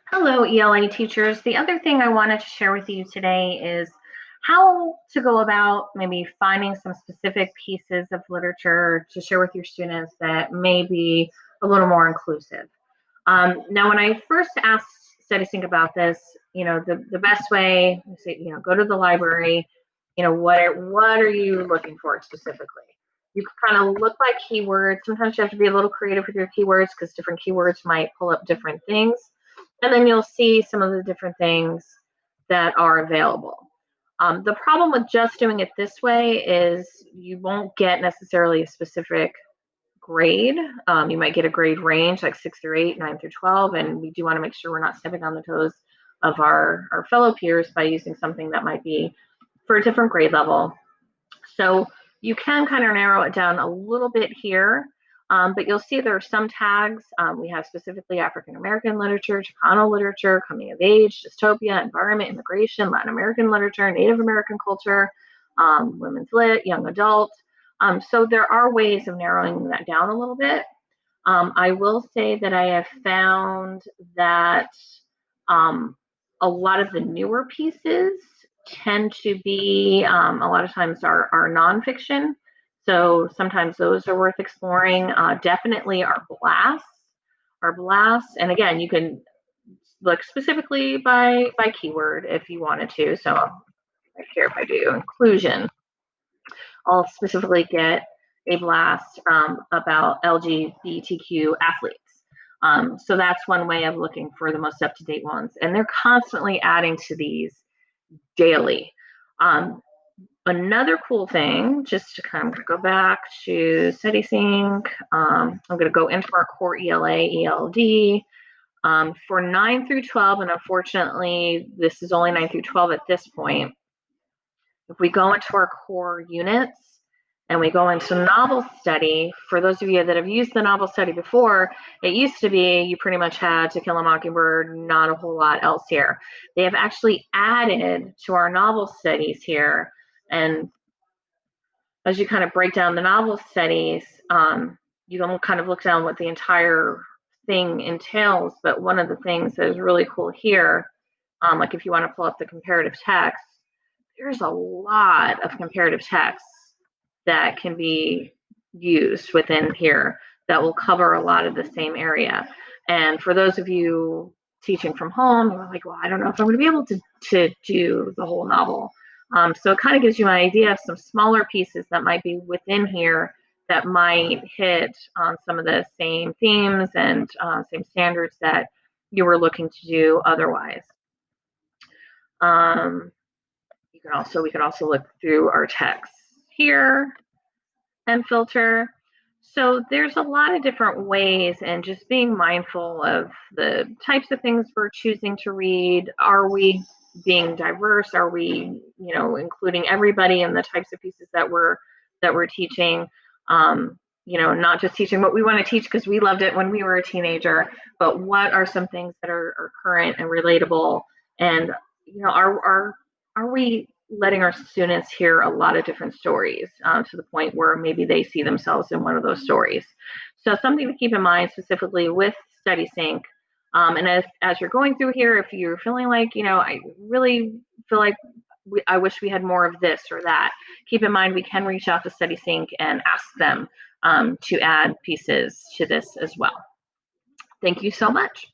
Hello, ELA teachers. The other thing I wanted to share with you today is how to go about maybe finding some specific pieces of literature to share with your students that may be a little more inclusive. Now, when I first asked StudySync about this, the best way, go to the library. What are you looking for specifically? You can kind of look by keywords. Sometimes you have to be a little creative with your keywords because different keywords might pull up different things. And then you'll see some of the different things that are available. The problem with just doing it this way is you won't get necessarily a specific grade. You might get a grade range like 6 through 8, 9 through 12, and we do want to make sure we're not stepping on the toes of our fellow peers by using something that might be for a different grade level. So you can kind of narrow it down a little bit here, but you'll see there are some tags. We have specifically African American literature, Chicano literature, coming of age, dystopia, environment, immigration, Latin American literature, Native American culture, women's lit, young adult. So there are ways of narrowing that down a little bit. I will say that I have found that a lot of the newer pieces tend to be a lot of times are nonfiction. So sometimes those are worth exploring. Definitely our blasts. And again, you can look specifically by keyword if you wanted to. So right here, if I do inclusion, I'll specifically get a blast about LGBTQ athletes. So that's one way of looking for the most up-to-date ones. And they're constantly adding to these daily. Another cool thing, just to kind of go back to StudySync, I'm going to go into our core ELA, ELD. For 9 through 12, and unfortunately, this is only 9 through 12 at this point. If we go into our core units and we go into novel study, for those of you that have used the novel study before, it used to be you pretty much had To Kill a Mockingbird, not a whole lot else here. They have actually added to our novel studies here. And as you kind of break down the novel studies, you can kind of look down what the entire thing entails. But one of the things that is really cool here, like if you want to pull up the comparative text, there's a lot of comparative texts that can be used within here that will cover a lot of the same area. And for those of you teaching from home, you're like, well, I don't know if I'm going to be able to do the whole novel. So it kind of gives you an idea of some smaller pieces that might be within here that might hit on some of the same themes and same standards that you were looking to do otherwise. We can also look through our text here and filter. So there's a lot of different ways, and just being mindful of the types of things we're choosing to read. Are we being diverse? Are we, including everybody in the types of pieces that we're teaching? Not just teaching what we want to teach because we loved it when we were a teenager, but what are some things that are current and relatable? And are we letting our students hear a lot of different stories to the point where maybe they see themselves in one of those stories? So something to keep in mind specifically with StudySync. And as you're going through here, if you're feeling like, I really feel like I wish we had more of this or that, keep in mind we can reach out to StudySync and ask them to add pieces to this as well. Thank you so much.